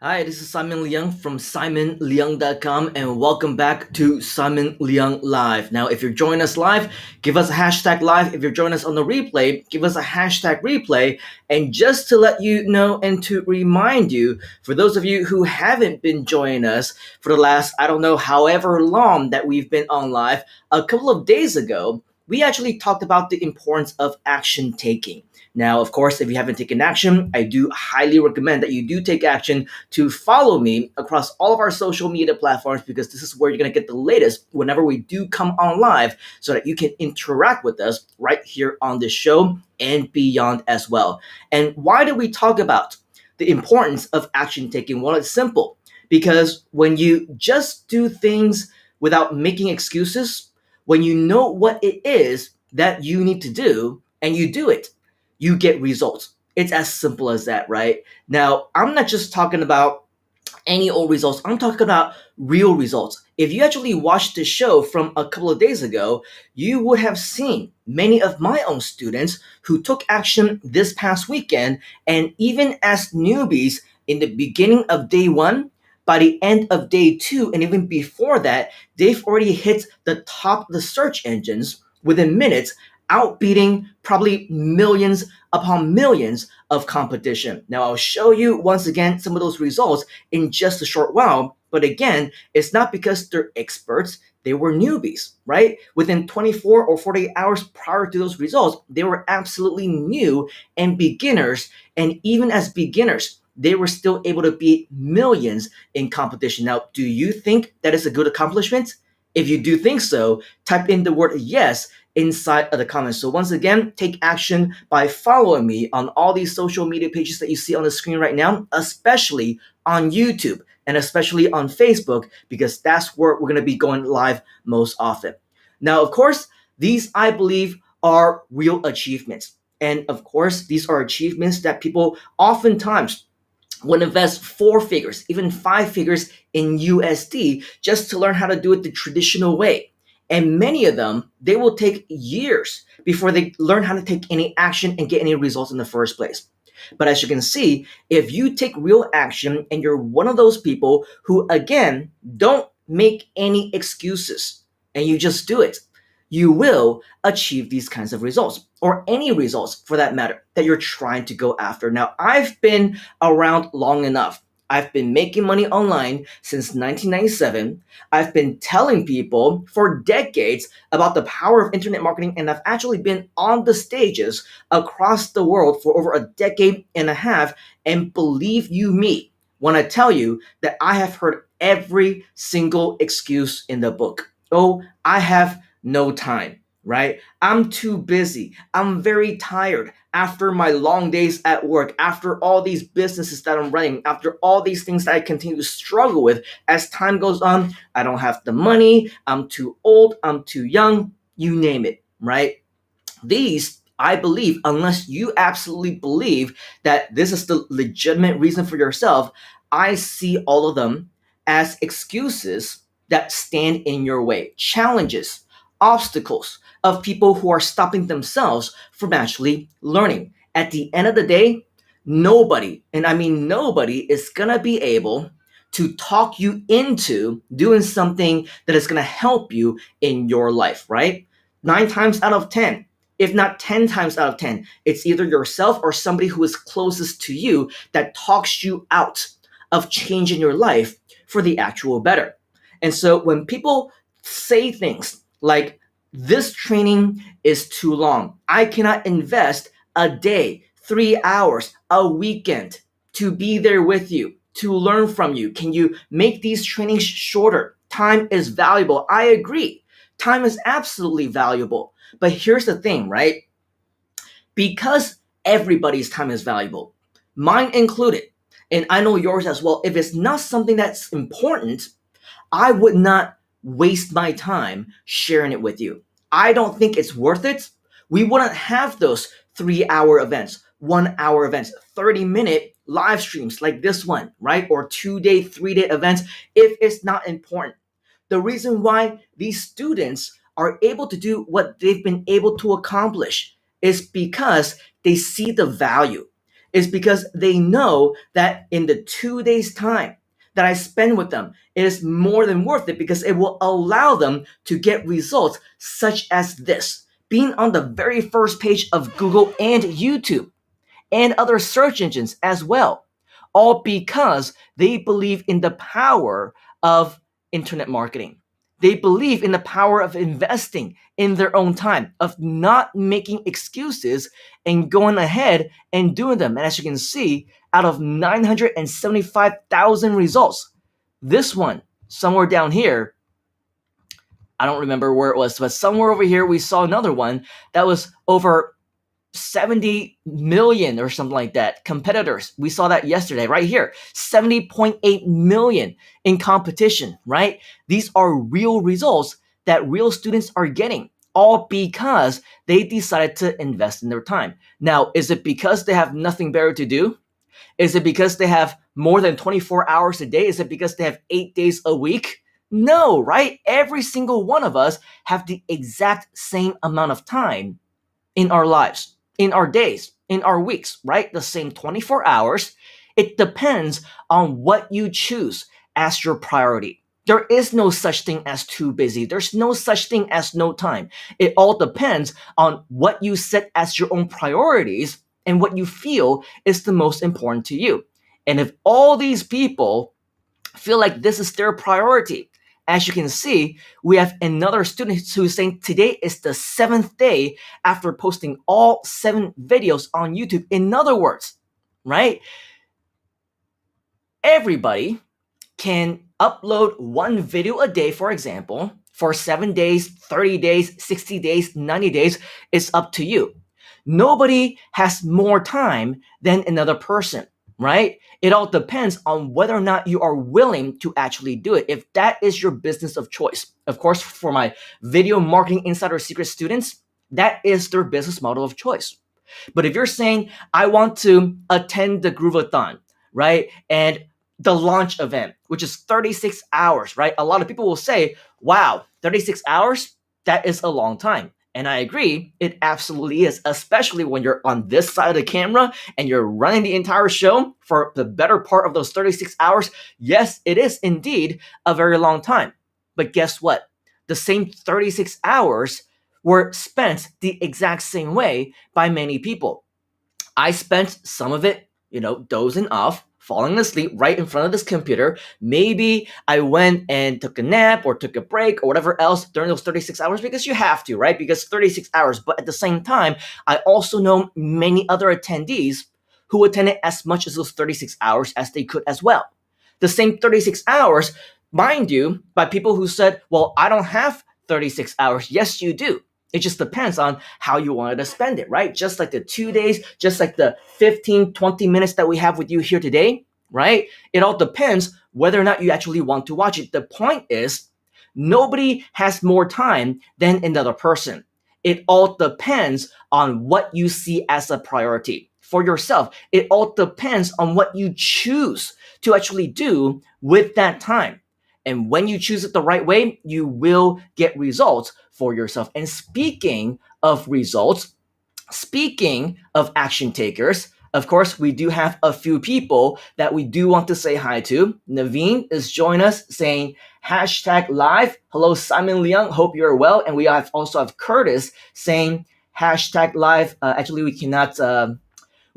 Hi, this is Simon Leung from simonleung.com and welcome back to Simon Leung Live. Now, if you're joining us live, give us a hashtag live. If you're joining us on the replay, give us a hashtag replay. And just to let you know and to remind you, for those of you who haven't been joining us for the last, I don't know, however long that we've been on live, a couple of days ago, we actually talked about the importance of action taking. Now, of course, if you haven't taken action, I do highly recommend that you do take action to follow me across all of our social media platforms because this is where you're going to get the latest whenever we do come on live so that you can interact with us right here on this show and beyond as well. And why do we talk about the importance of action taking? Well, it's simple because when you just do things without making excuses, when you know what it is that you need to do and you do it, you get results. It's as simple as that, right? Now, I'm not just talking about any old results. I'm talking about real results. If you actually watched the show from a couple of days ago, you would have seen many of my own students who took action this past weekend. And even as newbies in the beginning of day one, by the end of day two, and even before that, they've already hit the top of the search engines within minutes, outbeating probably millions upon millions of competition. Now, I'll show you once again some of those results in just a short while. But again, it's not because they're experts, they were newbies, right? Within 24 or 48 hours prior to those results, they were absolutely new and beginners. And even as beginners, they were still able to beat millions in competition. Now, do you think that is a good accomplishment? If you do think so, type in the word yes inside of the comments. So once again, take action by following me on all these social media pages that you see on the screen right now, especially on YouTube and especially on Facebook, because that's where we're going to be going live most often. Now, of course, these I believe are real achievements. And of course, these are achievements that people oftentimes would invest four figures, even five figures in USD just to learn how to do it the traditional way. And many of them, they will take years before they learn how to take any action and get any results in the first place. But as you can see, if you take real action and you're one of those people who, again, don't make any excuses and you just do it, you will achieve these kinds of results or any results for that matter that you're trying to go after. Now, I've been around long enough. I've been making money online since 1997. I've been telling people for decades about the power of internet marketing, and I've actually been on the stages across the world for over a decade and a half. And believe you me, when I tell you that I have heard every single excuse in the book. Oh, I have no time, right? I'm too busy. I'm very tired after my long days at work, after all these businesses that I'm running, after all these things that I continue to struggle with as time goes on. I don't have the money. I'm too old. I'm too young. You name it, right? These, I believe, unless you absolutely believe that this is the legitimate reason for yourself, I see all of them as excuses that stand in your way, challenges, obstacles of people who are stopping themselves from actually learning. At the end of the day, nobody, and I mean nobody, is gonna be able to talk you into doing something that is gonna help you in your life, right? Nine times out of 10, if not 10 times out of 10, it's either yourself or somebody who is closest to you that talks you out of changing your life for the actual better. And so when people say things like, this training is too long, I cannot invest a day, 3 hours, a weekend to be there with you, to learn from you. Can you make these trainings shorter? Time is valuable. I agree. Time is absolutely valuable. But here's the thing, right? Because everybody's time is valuable, mine included, and I know yours as well, if it's not something that's important, I would not waste my time sharing it with you. I don't think it's worth it. We wouldn't have those 3 hour events, 1 hour events, 30-minute live streams like this one, right? Or 2 day, 3 day events if it's not important. The reason why these students are able to do what they've been able to accomplish is because they see the value. is because they know that in the 2 days time that I spend with them, it is more than worth it because it will allow them to get results such as this, being on the very first page of Google and YouTube and other search engines as well, all because they believe in the power of internet marketing. They believe in the power of investing in their own time, of not making excuses and going ahead and doing them. And as you can see, out of 975,000 results, this one, somewhere down here, I don't remember where it was, but somewhere over here, we saw another one that was over 70 million or something like that competitors. We saw that yesterday right here, 70.8 million in competition, right? These are real results that real students are getting, all because they decided to invest in their time. Now, is it because they have nothing better to do? Is it because they have more than 24 hours a day? Is it because they have 8 days a week? No, right? Every single one of us have the exact same amount of time in our lives, in our days, in our weeks, right? The same 24 hours. It depends on what you choose as your priority. There is no such thing as too busy. There's no such thing as no time. It all depends on what you set as your own priorities and what you feel is the most important to you. And if all these people feel like this is their priority, as you can see, we have another student who's saying today is the 7th day after posting all 7 videos on YouTube. In other words, right? Everybody can upload one video a day, for example, for 7 days, 30 days, 60 days, 90 days. It's up to you. Nobody has more time than another person, right? It all depends on whether or not you are willing to actually do it. If that is your business of choice. Of course, for my video marketing insider secret students, that is their business model of choice. But if you're saying, I want to attend the Groovathon, right? And the launch event, which is 36 hours, right? A lot of people will say, wow, 36 hours? That is a long time. And I agree, it absolutely is, especially when you're on this side of the camera and you're running the entire show for the better part of those 36 hours. Yes, it is indeed a very long time. But guess what? The same 36 hours were spent the exact same way by many people. I spent some of it, dozing off, falling asleep right in front of this computer. Maybe I went and took a nap or took a break or whatever else during those 36 hours because you have to, right? Because 36 hours. But at the same time, I also know many other attendees who attended as much as those 36 hours as they could as well. The same 36 hours, mind you, by people who said, well, I don't have 36 hours. Yes, you do. It just depends on how you wanted to spend it, right? Just like the 2 days, just like the 15, 20 minutes that we have with you here today, right? It all depends whether or not you actually want to watch it. The point is, nobody has more time than another person. It all depends on what you see as a priority for yourself. It all depends on what you choose to actually do with that time. And when you choose it the right way, you will get results for yourself. And speaking of results, speaking of action takers, of course, we do have a few people that we do want to say hi to. Naveen is joining us saying hashtag live. Hello, Simon Leung. Hope you're well. And we also have Curtis saying hashtag live. Actually, we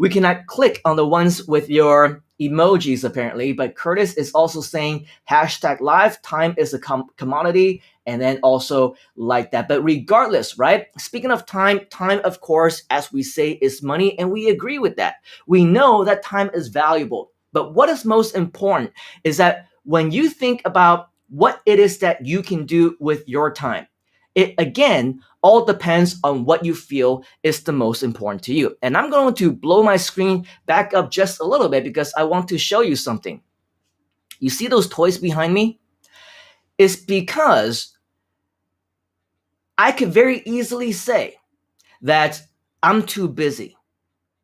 cannot click on the ones with your emojis apparently, but Curtis is also saying hashtag live, time is a commodity, and then also like that. But regardless, right? Speaking of time of course, as we say, is money, and we agree with that. We know that time is valuable, but what is most important is that when you think about what it is that you can do with your time, it again all depends on what you feel is the most important to you. And I'm going to blow my screen back up just a little bit because I want to show you something. You see those toys behind me? It's because I could very easily say that I'm too busy,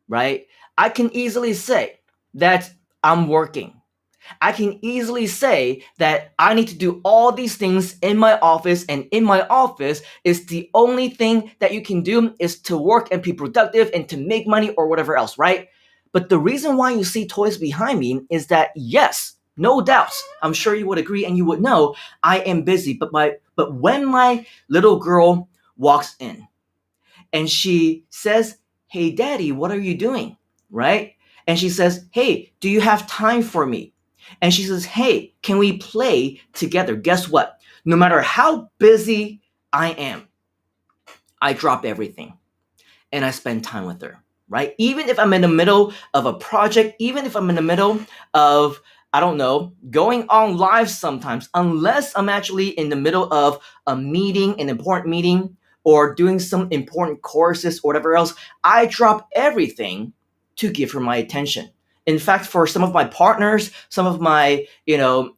right? I can easily say that I'm working. I can easily say that I need to do all these things in my office, and in my office is the only thing that you can do is to work and be productive and to make money or whatever else, right? But the reason why you see toys behind me is that, yes, no doubts, I'm sure you would agree and you would know I am busy. But when my little girl walks in and she says, "Hey, daddy, what are you doing?" Right? And she says, "Hey, do you have time for me?" And she says, "Hey, can we play together?" Guess what? No matter how busy I am, I drop everything and I spend time with her, right? Even if I'm in the middle of a project, even if I'm in the middle of, I don't know, going on live sometimes, unless I'm actually in the middle of a meeting, an important meeting, or doing some important courses or whatever else, I drop everything to give her my attention. In fact, for some of my partners, some of my,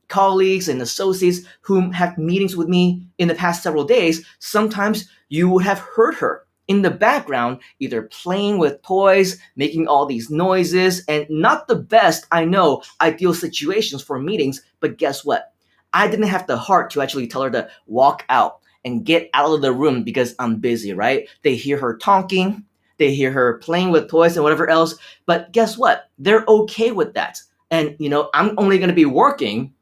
colleagues and associates who have meetings with me in the past several days, sometimes you would have heard her in the background, either playing with toys, making all these noises, and not the best, I know, ideal situations for meetings, but guess what? I didn't have the heart to actually tell her to walk out and get out of the room because I'm busy, right? They hear her talking, they hear her playing with toys and whatever else, but guess what? They're okay with that. And, I'm only going to be working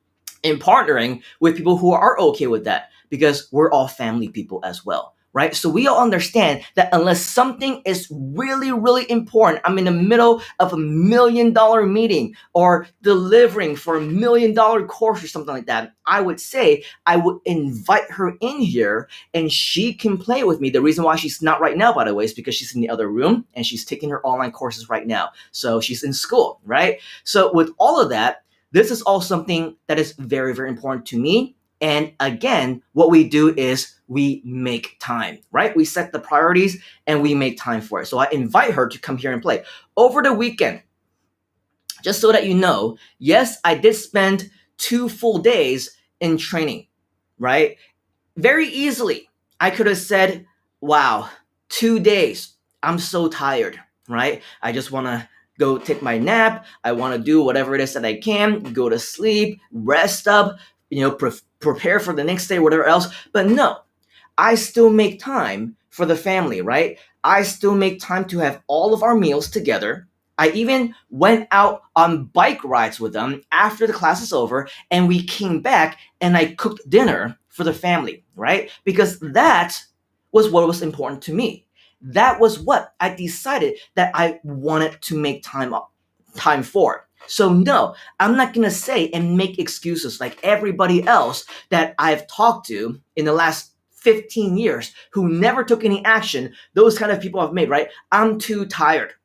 and partnering with people who are okay with that because we're all family people as well, right? So we all understand that unless something is really, really important, I'm in the middle of $1 million meeting or delivering for $1 million course or something like that, I would say I would invite her in here and she can play with me. The reason why she's not right now, by the way, is because she's in the other room and she's taking her online courses right now. So she's in school, right? So with all of that, this is all something that is very, very important to me. And again, what we do is we make time, right? We set the priorities and we make time for it. So I invite her to come here and play. Over the weekend, just so that you know, yes, I did spend 2 full days in training, right? Very easily, I could have said, wow, 2 days. I'm so tired, right? I just want to go take my nap. I want to do whatever it is that I can, go to sleep, rest up, prepare for the next day, whatever else. But no, I still make time for the family, right? I still make time to have all of our meals together. I even went out on bike rides with them after the class is over, and we came back and I cooked dinner for the family, right? Because that was what was important to me. That was what I decided that I wanted to make time for. So no, I'm not gonna say and make excuses like everybody else that I've talked to in the last 15 years who never took any action. Those kind of people I've made, right? I'm too tired.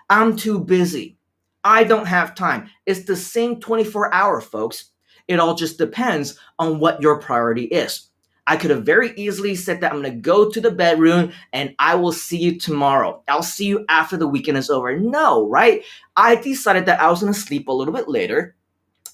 I'm too busy. I don't have time. It's the same 24-hour, folks. It all just depends on what your priority is. I could have very easily said that I'm going to go to the bedroom and I will see you tomorrow. I'll see you after the weekend is over. No, right? I decided that I was going to sleep a little bit later.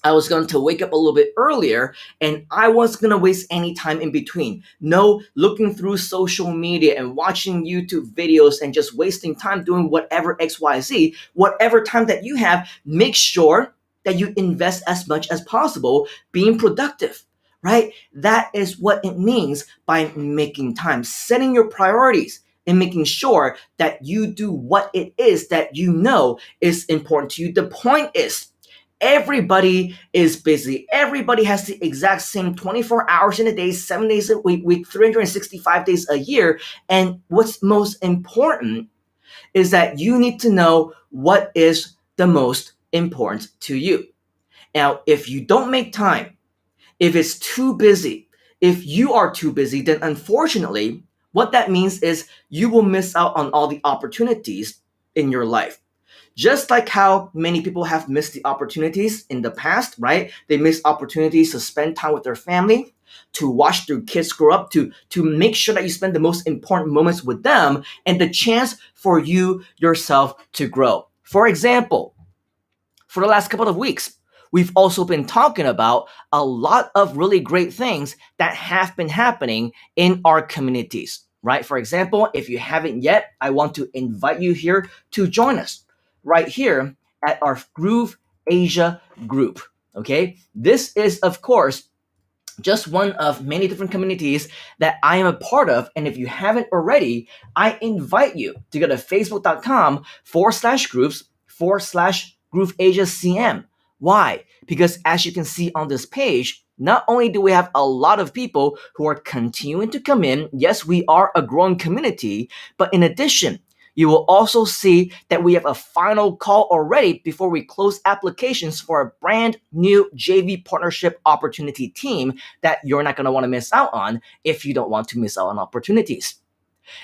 I was going to wake up a little bit earlier and I wasn't going to waste any time in between. No looking through social media and watching YouTube videos and just wasting time doing whatever XYZ. Whatever time that you have, make sure that you invest as much as possible being productive, right? That is what it means by making time, setting your priorities and making sure that you do what it is that you know is important to you. The point is, everybody is busy. Everybody has the exact same 24 hours in a day, 7 days a week, 365 days a year. And what's most important is that you need to know what is the most important to you. Now, if you don't make time, if it's too busy, if you are too busy, then unfortunately, what that means is you will miss out on all the opportunities in your life. Just like how many people have missed the opportunities in the past, right? They miss opportunities to spend time with their family, to watch their kids grow up, to make sure that you spend the most important moments with them, and the chance for you yourself to grow. For example, for the last couple of weeks, we've also been talking about a lot of really great things that have been happening in our communities, right? For example, if you haven't yet, I want to invite you here to join us right here at our Groove Asia group. Okay, this is, of course, just one of many different communities that I am a part of. And if you haven't already, I invite you to go to facebook.com/groups /GrooveAsiaCM. Why? Because as you can see on this page, not only do we have a lot of people who are continuing to come in, yes, we are a growing community, but in addition, you will also see that we have a final call already before we close applications for a brand new JV partnership opportunity team that you're not going to want to miss out on if you don't want to miss out on opportunities.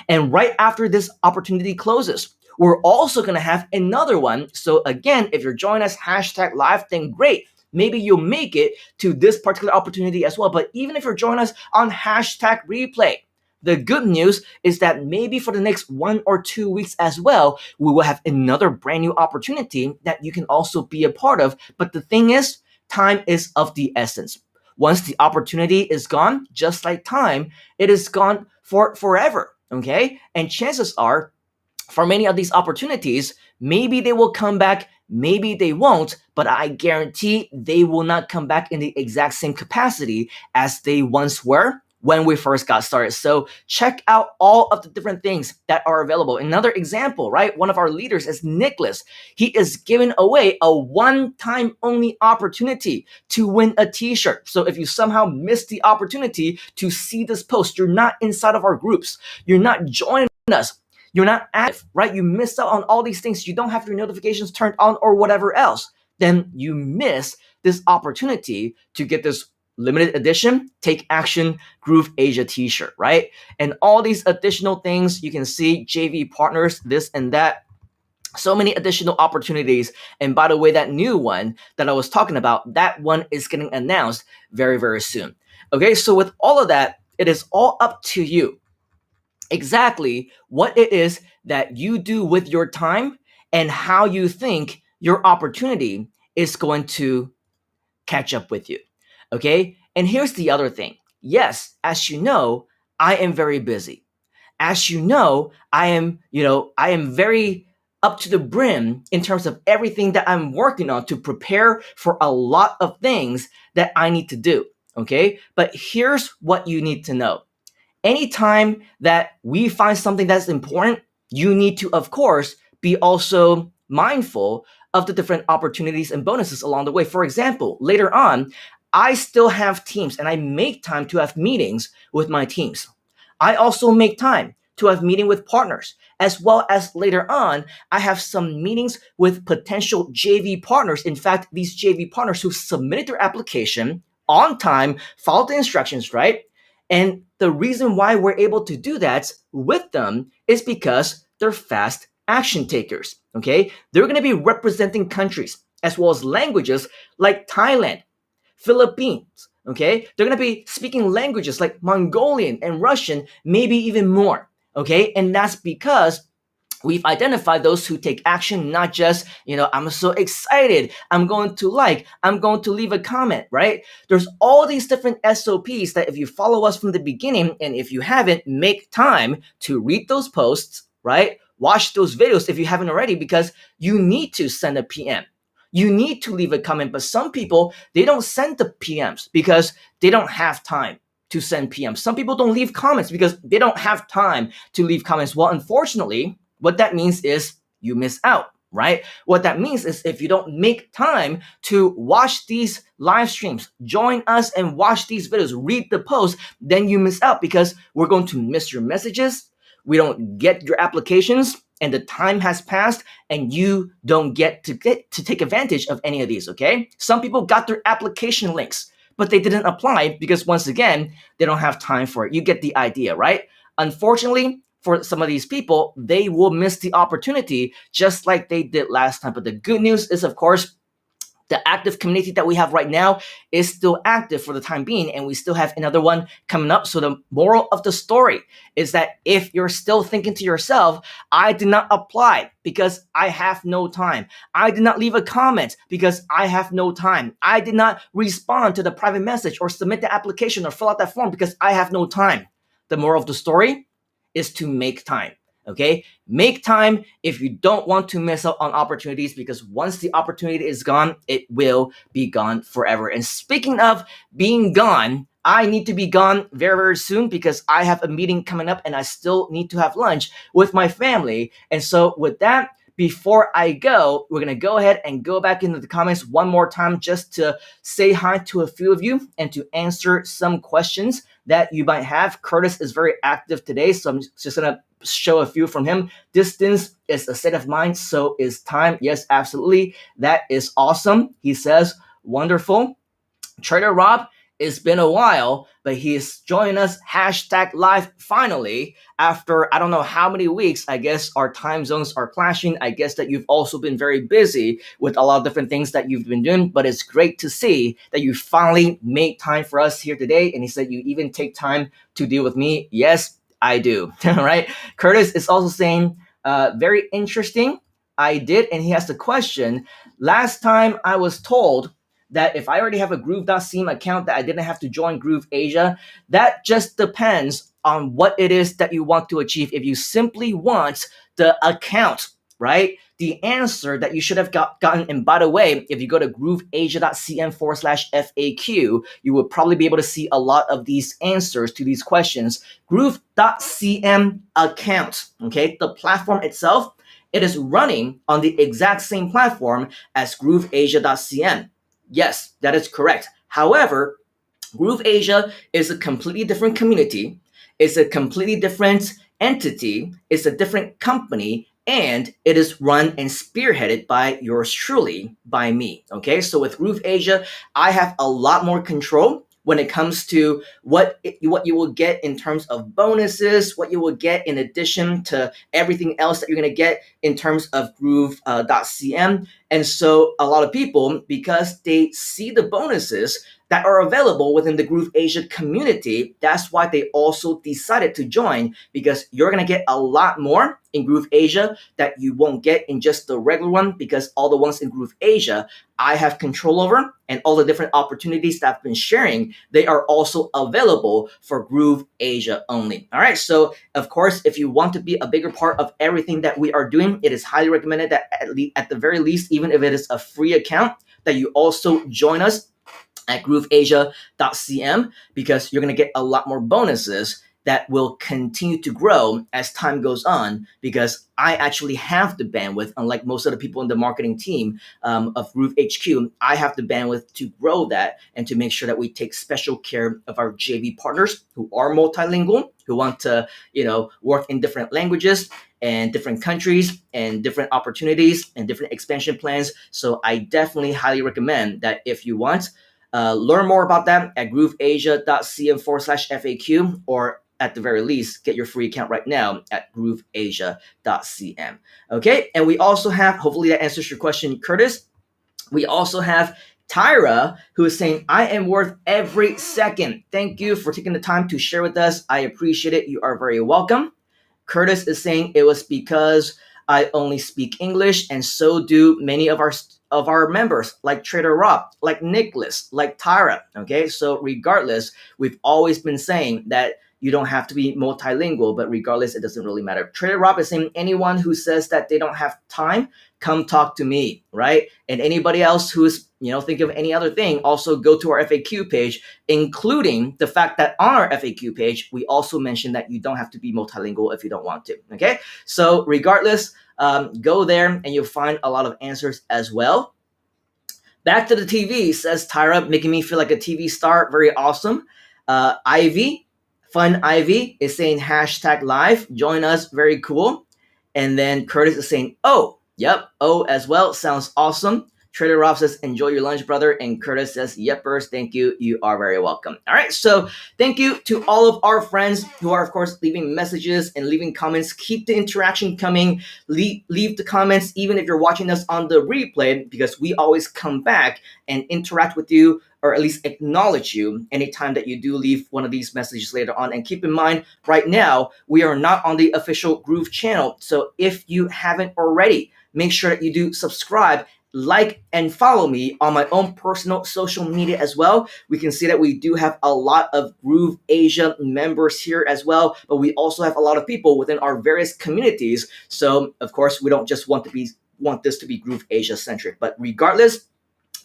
And right after this opportunity closes, we're also going to have another one. So again, if you're joining us #live, then great. Maybe you'll make it to this particular opportunity as well. But even if you're joining us on #replay, the good news is that maybe for the next 1 or 2 weeks as well, we will have another brand new opportunity that you can also be a part of. But the thing is, time is of the essence. Once the opportunity is gone, just like time, it is gone for forever. Okay? And chances are, for many of these opportunities, maybe they will come back, maybe they won't, but I guarantee they will not come back in the exact same capacity as they once were when we first got started. So check out all of the different things that are available. Another example, right? One of our leaders is Nicholas. He is giving away a one-time only opportunity to win a t-shirt. So if you somehow missed the opportunity to see this post, you're not inside of our groups, you're not joining us, you're not active, right? You missed out on all these things. You don't have your notifications turned on or whatever else. Then you miss this opportunity to get this limited edition Take Action Groove Asia t-shirt, right? And all these additional things you can see, JV partners, this and that. So many additional opportunities. And by the way, that new one that I was talking about, that one is getting announced very, very soon. Okay, so with all of that, it is all up to you exactly what it is that you do with your time and how you think your opportunity is going to catch up with you. Okay? And here's the other thing. Yes, as you know, I am very busy. As you know, I am very up to the brim in terms of everything that I'm working on to prepare for a lot of things that I need to do. Okay? But here's what you need to know. Anytime that we find something that's important, you need to, of course, be also mindful of the different opportunities and bonuses along the way. For example, later on, I still have teams and I make time to have meetings with my teams. I also make time to have meeting with partners, as well as later on, I have some meetings with potential JV partners. In fact, these JV partners who submitted their application on time, followed the instructions, right? And the reason why we're able to do that with them is because they're fast action takers, okay? They're going to be representing countries as well as languages like Thailand, Philippines, okay? They're going to be speaking languages like Mongolian and Russian, maybe even more, okay? And that's because we've identified those who take action, not just, I'm so excited, I'm going to leave a comment, right? There's all these different SOPs that if you follow us from the beginning, and if you haven't, make time to read those posts, right? Watch those videos if you haven't already, because you need to send a PM. You need to leave a comment, but some people, they don't send the PMs because they don't have time to send PMs. Some people don't leave comments because they don't have time to leave comments. Well, unfortunately, what that means is you miss out, right? What that means is if you don't make time to watch these live streams, join us and watch these videos, read the post, then you miss out because we're going to miss your messages. We don't get your applications and the time has passed and you don't get to take advantage of any of these, okay? Some people got their application links, but they didn't apply because once again, they don't have time for it. You get the idea, right? Unfortunately, for some of these people, they will miss the opportunity just like they did last time. But the good news is, of course, the active community that we have right now is still active for the time being, and we still have another one coming up. So the moral of the story is that if you're still thinking to yourself, I did not apply because I have no time. I did not leave a comment because I have no time. I did not respond to the private message or submit the application or fill out that form because I have no time. The moral of the story is to make time, okay? Make time if you don't want to miss out on opportunities, because once the opportunity is gone, it will be gone forever. And speaking of being gone, I need to be gone very, very soon because I have a meeting coming up and I still need to have lunch with my family. And so with that, before I go, we're going to go ahead and go back into the comments one more time just to say hi to a few of you and to answer some questions that you might have. Curtis is very active today, so I'm just going to show a few from him. Distance is a state of mind, so is time. Yes, absolutely. That is awesome. He says, wonderful. Trader Rob, it's been a while, but he's joining us hashtag live finally after I don't know how many weeks. I guess our time zones are clashing. I guess that you've also been very busy with a lot of different things that you've been doing, but it's great to see that you finally made time for us here today. And he said you even take time to deal with me. Yes, I do. Right? Curtis is also saying, very interesting. I did, and he has the question. Last time I was told that if I already have a Groove.cm account that I didn't have to join Groove Asia. That just depends on what it is that you want to achieve. If you simply want the account, right? The answer that you should have gotten, and by the way, if you go to grooveasia.cm/FAQ, you will probably be able to see a lot of these answers to these questions. Groove.cm account, okay? The platform itself, it is running on the exact same platform as grooveasia.cm. Yes, that is correct. However, Groove Asia is a completely different community. It's a completely different entity. It's a different company. And it is run and spearheaded by yours truly, by me. Okay, so with Groove Asia, I have a lot more control when it comes to what you will get in terms of bonuses, what you will get in addition to everything else that you're going to get in terms of Groove.cm. And so a lot of people, because they see the bonuses that are available within the Groove Asia community, that's why they also decided to join, because you're going to get a lot more in Groove Asia that you won't get in just the regular one, because all the ones in Groove Asia I have control over, and all the different opportunities that I've been sharing, they are also available for Groove Asia only. All right, so of course, if you want to be a bigger part of everything that we are doing, it is highly recommended that at the very least, even if it is a free account, that you also join us at grooveasia.cm, because you're going to get a lot more bonuses that will continue to grow as time goes on, because I actually have the bandwidth, unlike most of the people in the marketing team of Groove HQ. I have the bandwidth to grow that and to make sure that we take special care of our JV partners who are multilingual, who want to, work in different languages and different countries and different opportunities and different expansion plans. So I definitely highly recommend that if you want, learn more about that at grooveasia.cm/FAQ, or at the very least, get your free account right now at grooveasia.cm. Okay, and we also have, hopefully that answers your question, Curtis. We also have Tyra, who is saying, I am worth every second. Thank you for taking the time to share with us. I appreciate it. You are very welcome. Curtis is saying it was because I only speak English, and so do many of our members, like Trader Rob, like Nicholas, like Tyra. Okay, so regardless, we've always been saying that you don't have to be multilingual, but regardless, it doesn't really matter. Trader Rob is saying anyone who says that they don't have time, come talk to me, right? And anybody else who's, think of any other thing, also go to our FAQ page, including the fact that on our FAQ page, we also mentioned that you don't have to be multilingual if you don't want to, okay? So regardless, go there and you'll find a lot of answers as well. Back to the TV, says Tyra, making me feel like a TV star. Very awesome. Ivy, Fun Ivy is saying hashtag live. Join us. Very cool. And then Curtis is saying, oh, yep, oh as well. Sounds awesome. Trader Rob says, enjoy your lunch, brother. And Curtis says, yepers, thank you. You are very welcome. All right, so thank you to all of our friends who are, of course, leaving messages and leaving comments. Keep the interaction coming. Leave the comments, even if you're watching us on the replay, because we always come back and interact with you, or at least acknowledge you anytime that you do leave one of these messages later on. And keep in mind, right now, we are not on the official Groove channel. So if you haven't already, make sure that you do subscribe, like, and follow me on my own personal social media as well. We can see that we do have a lot of Groove Asia members here as well, but we also have a lot of people within our various communities. So of course, we don't just want this to be Groove Asia centric, but regardless,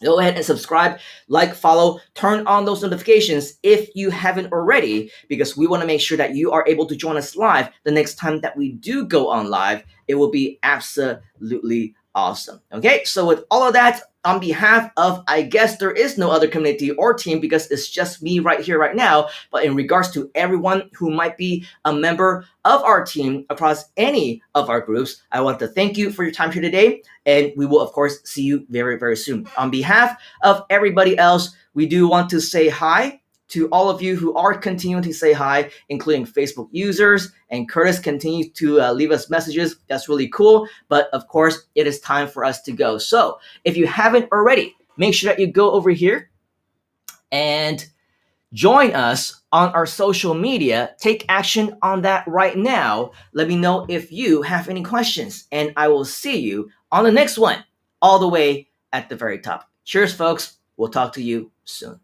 Go ahead and subscribe, like, follow, turn on those notifications if you haven't already, because we want to make sure that you are able to join us live the next time that we do go on live. It will be absolutely awesome. Okay, so with all of that, on behalf of, I guess there is no other community or team because it's just me right here, right now. But in regards to everyone who might be a member of our team across any of our groups, I want to thank you for your time here today. And we will, of course, see you very, very soon. On behalf of everybody else, we do want to say hi to all of you who are continuing to say hi, including Facebook users. And Curtis continues to leave us messages. That's really cool. But of course, it is time for us to go. So if you haven't already, make sure that you go over here and join us on our social media. Take action on that right now. Let me know if you have any questions, and I will see you on the next one, all the way at the very top. Cheers, folks. We'll talk to you soon.